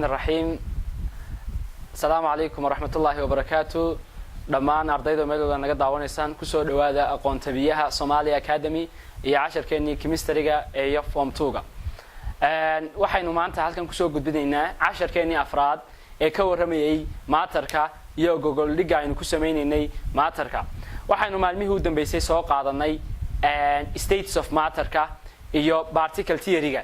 الرحيم السلام عليكم ورحمة الله وبركاته دمان أرضيدا ميلودا naga daawanaysaan ku soo dhawaada aqoon tabiyaha Somali Academy iyo casharkeennii chemistry-ga ee form 2ga waxaynu maanta halkan ku soo gudbinaynaa casharkeennii afraad ee ka waramayay maatarka iyo gogol dhiga aynu ku sameeynay maatarka waxaynu maalmihii u dambeysay soo qaadanay states of matterka iyo particle theory-ga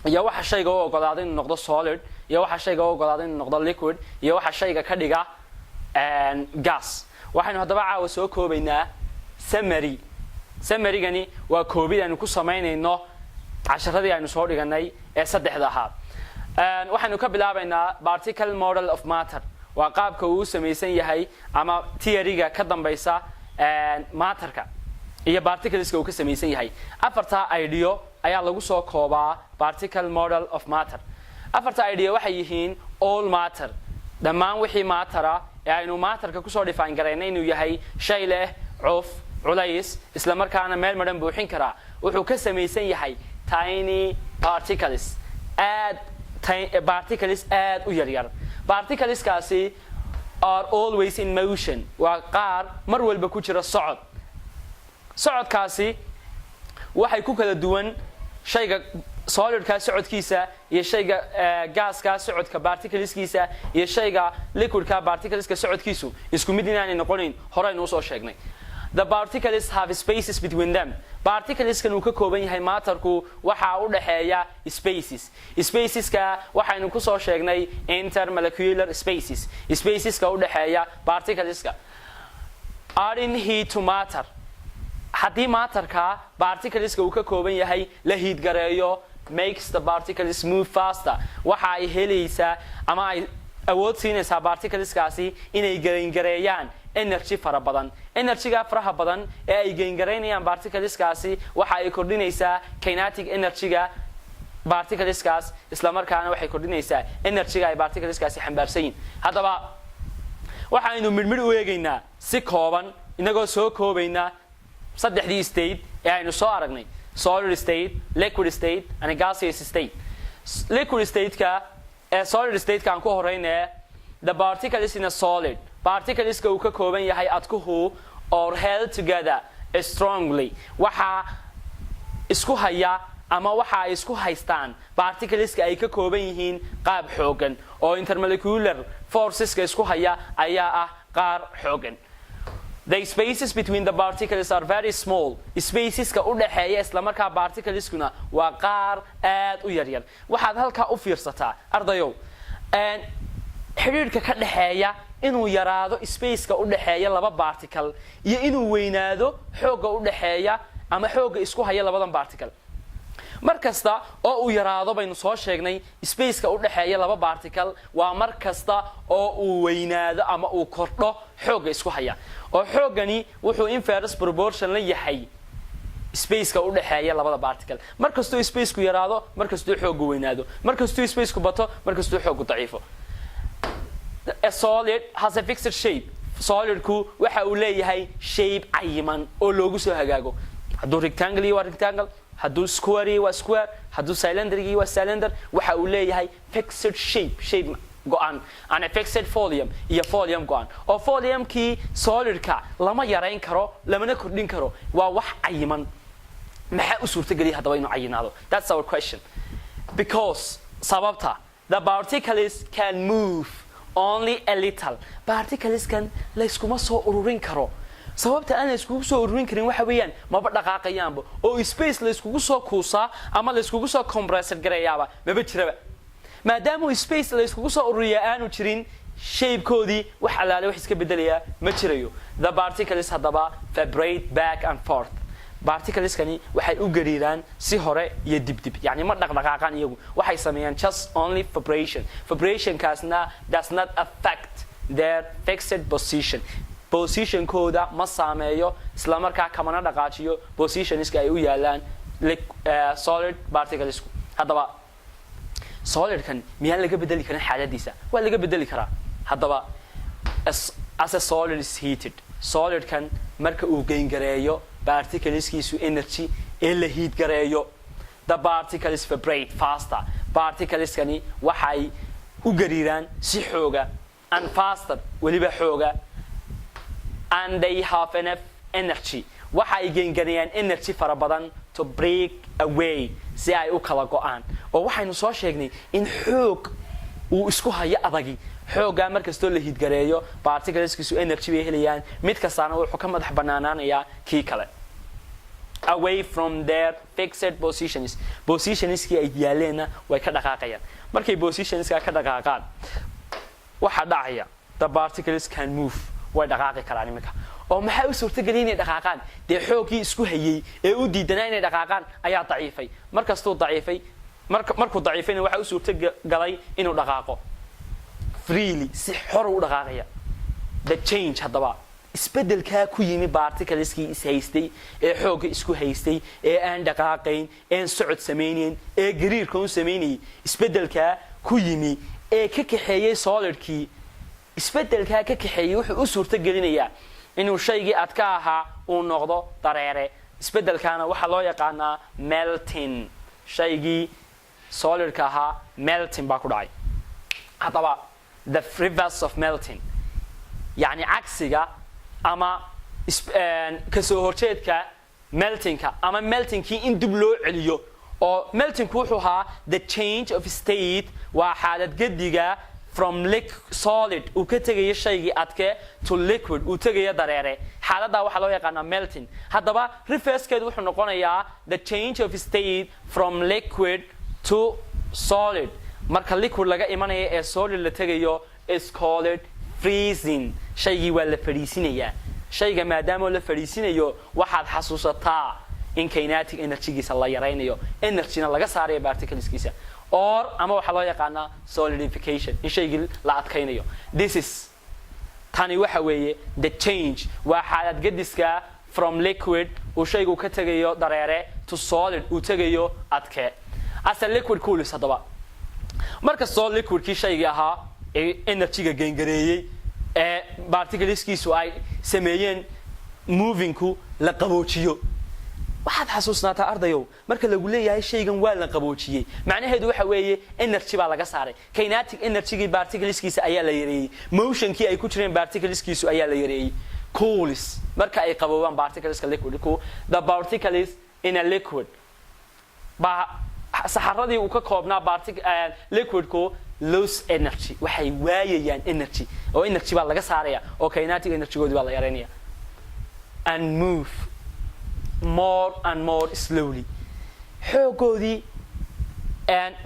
iyo waxa shayga oo ogolaaday inuu noqdo solid iyo waxa shayga oo ogolaaday inuu noqdo liquid iyo waxa shayga ka dhiga gas waxaynu hadaba caawa soo koobaynaa summary-gani waa koobid aynu ku sameeynayno casharadii aynu soo dhiganay ee saddexda ahaa waxaynu ka bilaabaynaa particle model of matter waa qaabka uu sameeysan yahay ama theory-ga ka dambaysa matterka iyo particleska uu ka sameeysan yahay afarta idea ayaa lagu soo koobaa particle model of matter afarta idea waxay yihiin all matter dhamaan wixii matter ee aynu matterka ku soo define gareynay inuu yahay shay leh cuf culays isla markaana meel maran buuxin kara wuxuu ka sameeysan yahay tiny particles particles aad u yar particles kaasi are always in motion waa qaar mar walba ku jira socodkaasi waxay ku kala duwan shayga solid-ka socodkiisa iyo shayga gas-ka socodka particleskiisa iyo shayga liquid-ka particleska socodkiisu isku mid inaanay noqonayn horeynu u soo sheegnay the particles have spaces between them particleskan uu ka kooban yahay matterku waxa u dhaxeeya spaceska waxaynu ku soo sheegnay intermolecular spaceska u dhaxeeya particleska adding heat to matter haddii matterka particleska uu ka kooban yahay la heat gareeyo makes the particles move faster waxa ay helaysaa ama ay awood siinaysaa particleskaasi inay gareeyaan energy fara badan energy-ga faraha badan ee ay gareynayaan particleskaasi waxa ay kordhinaysaa kinetic energy-ga particleskaas isla markaana waxay kordhinaysaa energy-ga ay particleskaasi xambaarsan yihiin haddaba waxaynu midmid u eegaynaa si kooban inagoo soo koobaynaa saddexdii state ee aynu soo aragnay solid state liquid state and gaseous state liquid state-ka solid state-ka aan ku horeynaa the particles in a solid particleska uu ka kooban yahay adkuhu or held together strongly waxa isku haya ama waxa ay isku haystaan particleska ay ka kooban yihiin qaab xoogan oo intermolecular forceska isku haya ayaa ah qaar xoogan the spaces between the particles are very small spaceska u dhaxeeya isla markaa particleskuna waa qaar aad u yar waxaad halka u fiirsataa ardayow xiriirka ka dhaxeeya inuu yaraado spaceka u dhaxeeya laba particle iyo inuu weynaado xooga u dhaxeeya ama xooga isku haya labadan particle markasta oo uu yaraado baynu soo sheegnay spaceka u dhaxeeya laba particle waa markasta oo uu weynaado ama uu kordho xooga isku haya oo xoogani wuxuu inverse proportion la yahay spaceka u dhaxeeya labada particle markasta spaceku yaraado markasta xoogu weynaado markasta spaceku bato markasta xoogu daciifo a solid has a fixed shape solidku waxa uu leeyahay shape cayiman oo loogu soo hagaago hadduu rectangle waa rectangle hadduu square waa square hadduu cylinder waa cylinder waxa uu leeyahay fixed shape go'an and a fixed volume iyo volume go'an oo volume-kii solid-ka lama yareyn karo lamana kordhin karo waa wax cayiman maxaa u suurtageliyay haddaba inuu cayinaado that's our question because sababta the particles can move only a little particleskan la iskuma soo ururin karo sababta aan la iskugu soo ururin karin waxa weeyaan maba dhaqaaqayaanba oo space la iskugu soo kuusaa ama la iskugu soo compressor gareeyaaba maba jiraba maadaama space la iskugu soo ururiya aanu jirin shape-koodii wax alaale wax iska bedelaya ma jirayo the particles haddaba vibrate back and forth particleskani waxay u gariiraan si hore iyo dibdib yani ma dhaqdhaqaaqaan iyagu waxay sameeyaan just only vibrationkaasna does not affect their fixed positionkooda ma saameeyo isla markaa kamana dhaqaajiyo positionska ay u yaalaan solid particlesku haddaba solid-kan miyaan laga bedeli karin xaaladiisa waa laga bedeli karaa haddaba as a solid is heated solid-kan marka uu gayngareeyo particleskiisu energy ee la heat gareeyo the particles vibrate faster particleskani waxay u gariiraan si xooga and faster weliba xooga and they have enough energy waxa ay geenganayaan energy fara badan to break away si ay u kala go'aan oo waxaynu soo sheegnay in xoog uu isku hayo adagi xooga markastoo la hidgareeyo particleskiisu energy bay helayaan mid kastaana wuxuu ka madax banaanaanayaa kii kale away from their fixed positionskii ay yaaleenna way ka dhaqaaqayaan markay positionska ka dhaqaaqaan waxa dhacaya the particles can move way dhaqaaqi karaan iminka oo maxay u suurtageliyay inay dhaqaaqaan dee xoogii isku hayay ee u diidanaa inay dhaqaaqaan ayaa daciifay markastuu daciifay markuu daciifayna waxa u suurtagalay inuu dhaqaaqo freely si xor u dhaqaaqaya the change haddaba isbedelkaa ku yimi particleskii is haystay ee xoogga isku haystay ee aan dhaqaaqayn een socod samaynayn ee gariirka u samaynayay isbedelkaa ku yimi ee ka kaxeeyay solidkii isbedelkaa ka kaxeeyay wuxuu u suurtagelinayaa inuu shaygii adka ahaa uu noqdo dareere isbedelkaana waxaa loo yaqaanaa melting shaygii solidka ahaa melting baa ku dhacay haddaba the reverse of melting yani cagsiga ama kasoo horjeedka meltingka ama meltingkii in dib loo celiyo oo meltingku wuxuu ahaa the change of state waa xaalad gediga from solid uu ka tegayo shaygii adke to liquid uu tegayo dareere xaaladdaa waxaa loo yaqaanaa melting haddaba reversekeedu wuxuu noqonayaa the change of state from liquid to solid marka liquid laga imanayo ee solid la tegayo is called freezing shaygii waa la fadhiisinayaa shayga maadaama la fadhiisinayo waxaad xasuusataa in kinetic energy-giisa la yaraynayo energy-na laga saarayo particleskiisa or ama waxa loo yaqaanaa solidification in shaygii la adkaynayo this is tani waxa weeye the change waa xaalad gediska from liquid uu shaygu ka tegayo dareere to solid uu tegayo adke as a liquid cools haddaba markastoo liquidkii shaygii ahaa ee energy-ga geengareeyey ee particleskiisu ay sameeyeen movingku la qaboojiyo waxaad xasuusnaataa ardayow marka lagu leeyahay shaygan waa la qaboojiyey macnaheedu waxa weeye energy baa laga saaray kinetic energy-gii particleskiisa ayaa la yareeyey motionkii ay ku jireen particleskiisu ayaa la yareeyey cools marka ay qaboobaan particleska liquidku the particles in a liquid ba saxaradii uu ka koobnaa liquidku lose energy waxay waayayaan energy oo energy baa laga saaraya oo kinetic energy-goodii baa la yareynaya and move more and more slowly xoogoodii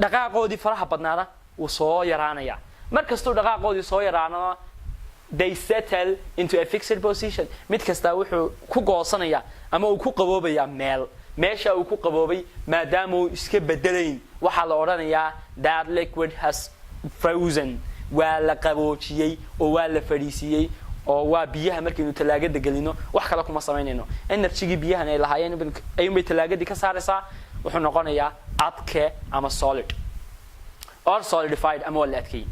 dhaqaaqoodii faraha badnaada wuu soo yaraanaya markastuu dhaqaaqoodii soo yaraanana they settle into a fixed position mid kastaa wuxuu ku goosanaya ama uu ku qaboobaya meesha uu ku qaboobay maadaama uu iska bedelayn waxaa la odhanayaa that liquid has frozen waa la qaboojiyey oo waa la fadhiisiyey oo waa biyaha markaynu talaagada gelino wax kale kuma samaynayno energy-gii biyahan ay lahaayeen ayuunbay talaagadii ka saaraysaa wuxuu noqonayaa adke ama solid or solidified ama waa la adkeeyey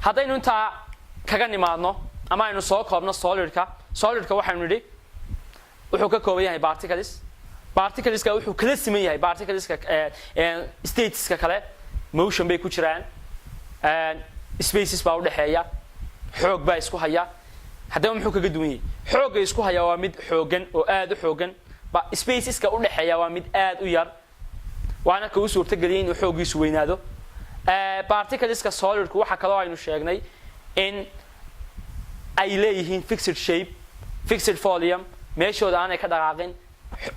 haddaynu intaa kaga nimaadno ama aynu soo koobno solidka waxaynu nidhi wuxuu ka kooban yahay particleska wuxuu kala siman yahay particleska stateska kale motion bay ku jiraan spaces baa u dhexeeya xoog baa isku haya haddaba muxuu kaga duwan yahay xoogga isku haya waa mid xoogan oo aad u xoogan spaceska u dhexeeya waa mid aad u yar waana ka u suurtageliyay inuu xooggiisu weynaado particleska solidku waxa kaloo aynu sheegnay in ay leeyihiin fixed shape fixed volume meeshooda aanay ka dhaqaaqin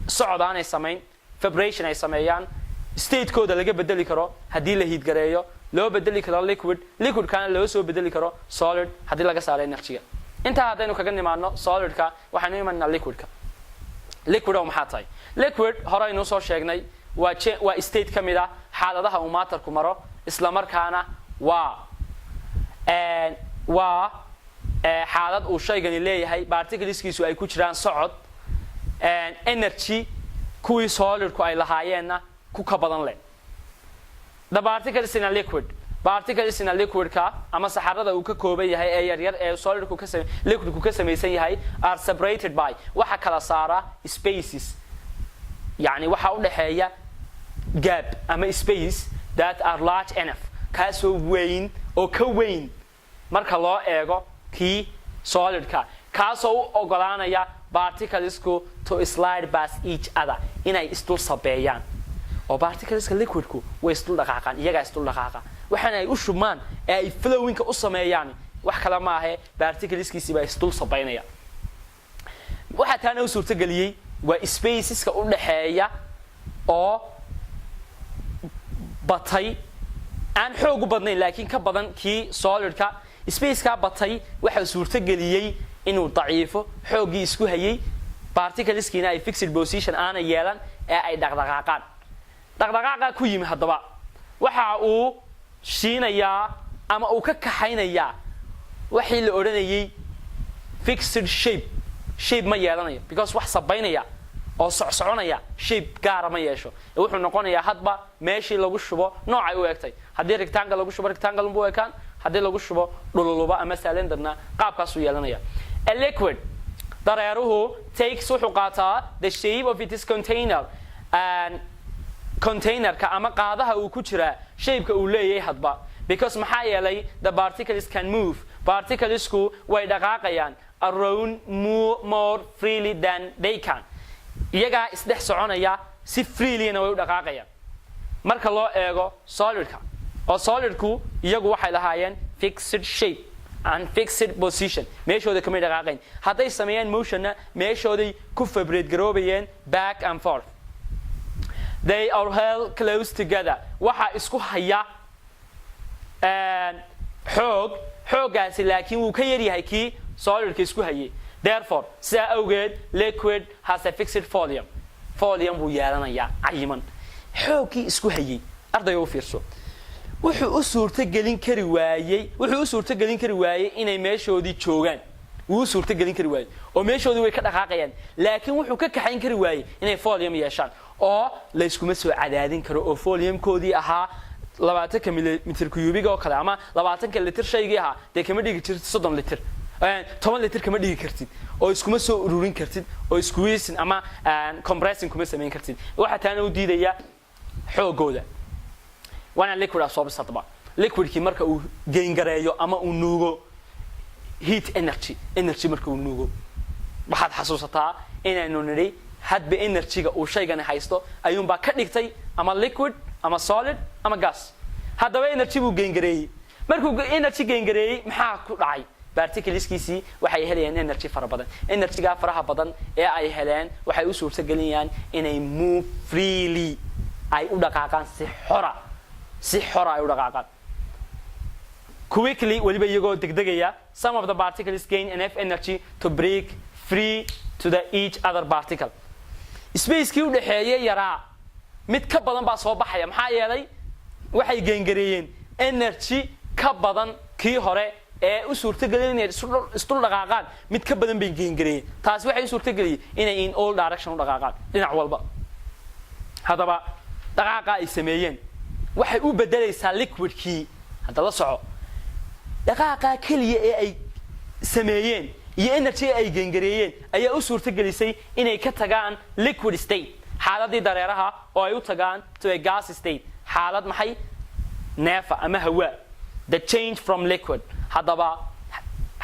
socod aanay samayn vibration ay sameeyaan statekooda laga bedeli karo haddii la hiidgareeyo loo bedeli karo liquidkana loo soo bedeli karo solid haddii laga saaro energy-ga intaa haddaynu kaga nimaadno solidka waxaynu imanaa liquid oo maxaa tahay liquid hore aynu soo sheegnay waa state ka mid ah xaaladaha uu maatarku maro isla markaana waa xaalad uu shaygani leeyahay particleskiisu ay ku jiraan socod energy kuwii solidku ay lahaayeenna ku ka badan leh the particles in a liquidka ama saxarada uu ka kooban yahay ee yaryar ee liquidku ka samaysan yahay are separated by waxa kala saara spaces yani waxa u dhexeeya gap ama space that are large enough kaasoo weyn oo ka weyn marka loo eego kii solidka kaasoo u ogolaanaya particlesku to slide past each other inay isdul sabeeyaan oo particleska liquidku way isdul dhaqaaqaan iyaga isdul dhaqaaqa waxana ay u shubmaan ee ay flowingka u sameeyaan wax kala ma aha particleskiisi baa isdul sabeynaya waxa taana u suurta galiyay waa spaceska u dhaxeeya oo batay aan xoog u badnayn laakiin ka badan kii solidka spaceka batay waxa suurta galiyay inuu daciifo xoogii isku hayay particleskiina ay fixed position aana yeelan ee ay dhaqdhaqaaqaan dhaqdhaqaaqa ku yimi hadaba waxa uu shiinayaa ama uu ka kaxaynayaa wixii la oranayay fixed shape ma yeelanayo because wax sabaynaya oo socsoconaya shape gaar ma yeesho wuxuu noqonayaa hadba meeshii lagu shubo noocay u egtay hadii rectangle lagu shubo rectangle buu ekaan hadii lagu shubo dhululuba ama cylinderna qaabkaas uu yeelanaya a liquid dareeruhu takes wuxuu qaataa the shape of its container and containerka ama qaadaha uu ku jira shape-ka uu leeyahay hadba because maxaa yeelay the particles can move particlesku way dhaqaaqayaan around more freely than they can iyaga isdhex soconaya si freely-na way u dhaqaaqayaan marka loo eego solidka oo solidku iyagu waxay lahaayeen fixed shape and fixed position meeshooda kama dhaqaaqayn hadday sameeyaan motionna meeshooday ku vibrate garoobayeen back and forth they are held close together waxa isku haya xoogaasi laakiin wuu ka yar yahay kii solidka isku hayay therefore sidaa awgeed liquid has a fixed volume buu yeelanayaa cayiman xoogii isku hayay arday u fiirso wuxuu u suurta gelin kari waayay inay meeshoodii joogaan wuu suurta gelin kari waayay oo meeshoodii way ka dhaqaaqayaan laakiin wuxuu ka kaxayn kari waayay inay volume yeeshaan oo la iskuma soo cadaadin karo oo volume-koodii ahaa 20 millimeter cubic oo kale ama 20 litir shaygii ahaa dee kama dhigi jirtid 30 litir 10 litir kama dhigi kartid oo iskuma soo ururin kartid oo squeezing ama compressing kuma samayn kartid waxa taana u diidaya xoogooda wana liquid absorbs hadaba liquidki marka uu gain gareeyo ama uu nuugo heat energy marka uu nuugo waxaad xasuusataa inaynu nidhi hadba energy-ga uu shaygan haysto ayuun baa ka dhigtay ama liquid ama solid ama gas hadaba energy buu gain gareeyay markuu energy gain gareeyay maxaa ku dhacay particleskiisii waxay helayaan energy fara badan energy-ga faraha badan ee ay heleen waxay u suurta gelinayaan inay move freely ay u dhaqaaqaan si xora ay u dhaqaaqaan quickly waliba iyagoo degdegaya some of the particles gain enough energy to break free to each other particle space-kii u dhaxeeyay yaraa mid ka badan baa soo baxaya maxaa yeelay waxay gain gareeyeen energy ka badan kii hore ee u suurta geliyay inay isdul dhaqaaqaan mid ka badan bay gain gareeyeen taas waxay u suurta geliyay inay in all direction u dhaqaaqaan dhinac walba hadaba dhaqaaqa ay sameeyeen waxay u bedelaysaa liquidkii hadda la soco dhaqaaqa kaliya ee ay sameeyeen iyo energy ay gain gareeyeen ayaa u suurta gelisay inay ka tagaan liquid state xaaladii dareeraha oo ay u tagaan to a gas state xaalad maxay neefa ama hawa the change from liquid hadaba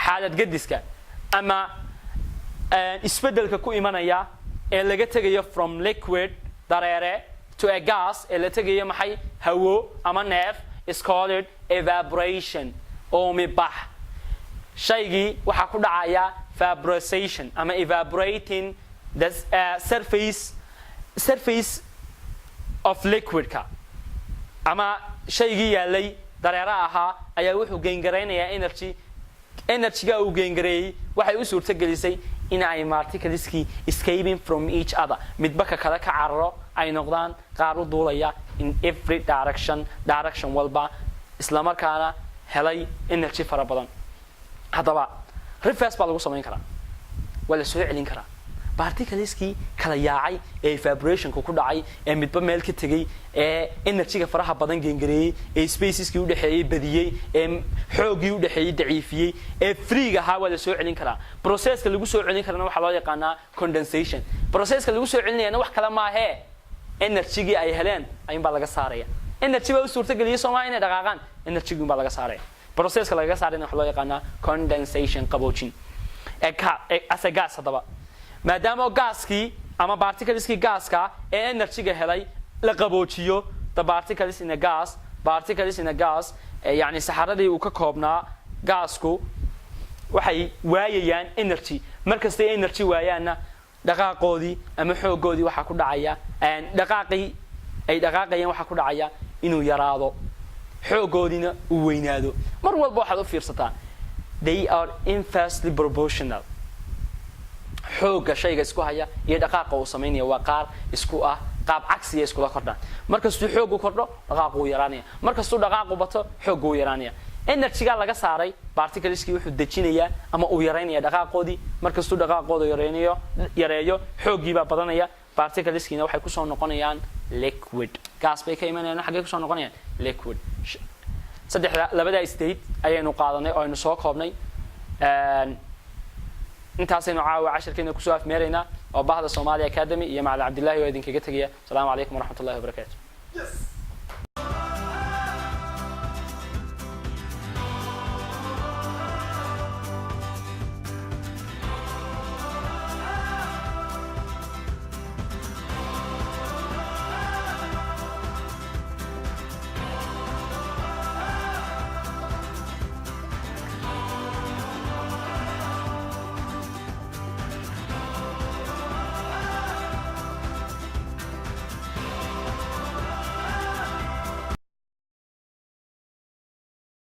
xaalad gadiska ama isbedelka ku imanaya ee laga tagayo from liquid dareere to a gas ee la tagayo maxay hawo ama neef is called evaporation oo mibax shaygii waxa ku dhacaya vaporization ama evaporating the surface of liquidka ama shaygii yaalay dareera ahaa ayaa wuxuu gain gareynayaa energy-ga uu gain gareeyay waxay u suurta gelisay in ay particleski escaping from each other midba ka kale ka cararo ay noqdaan qaar u duulaya in every direction walba isla markaana helay energy fara badan hadaba reverse baa lagu samayn karaa wala soo celin karaa particleski kala yaacay ee evaporationku ku dhacay ee midba meel ka tagay ee energy-ga faraha badan gain gareeyay ee spaceski u dhaxeeyay badiyay ee xoogii u dhaxeeyay daciifiyay ee free-ga ahaa wala soo celin karaa process-ka lagu soo celin karana waxa loo yaqaanaa condensation process-ka lagu soo celinayana wax kala ma aha energy-gii ay heleen ayun baa laga saaraya energy baa u suurtageliya Soomaa inay dhaqaaqaan energy baa laga saaray processka laga saarayna waxa loo yaqaanaa condensation qaboojin as a gas hadaba maadaama gaaskii ama particleski gaaska ee energy-ga helay la qaboojiyo the particles in a gas yani saxaradii uu ka koobnaa gaasku waxay waayayaan energy markasta energy waayaana dhaqaaqoodii ama xoogoodii waxa ku dhacaya dhaqaaqii ay dhaqaaqayaan waxa ku dhacaya inuu yaraado xoogoodina uu weynaado mar walba waxaad u fiirsataa they are inversely proportional xooga shayga isku haya iyo dhaqaaqa uu sameeynaya waa qaar isku ah qaab cagsiga isku la kordhaan markastuu xoogu kordho dhaqaaqu uu yaraanaya markastuu dhaqaaqu bato xoogu uu yaraanaya energy-ga laga saaray particleski wuxuu dejinayaa ama uu yareynaya dhaqaaqoodii markastuu dhaqaaqooda yareeyo xoogiibaa badanaya particleskiina waxay kusoo noqonayaan liquid gas bay ka imanayaan xaggee kusoo noqonayaan liquid labada state ayaynu qaadanay oo aynu soo koobnay intaasaynu caawa cashirkeena kusoo afmeeraynaa oo bahda Soomaaliya Academy iyo Macallin Cabdullaahi oo idinkaga tagaya. Assalaamu calaykum waraxmatullaahi wabarakaatuh.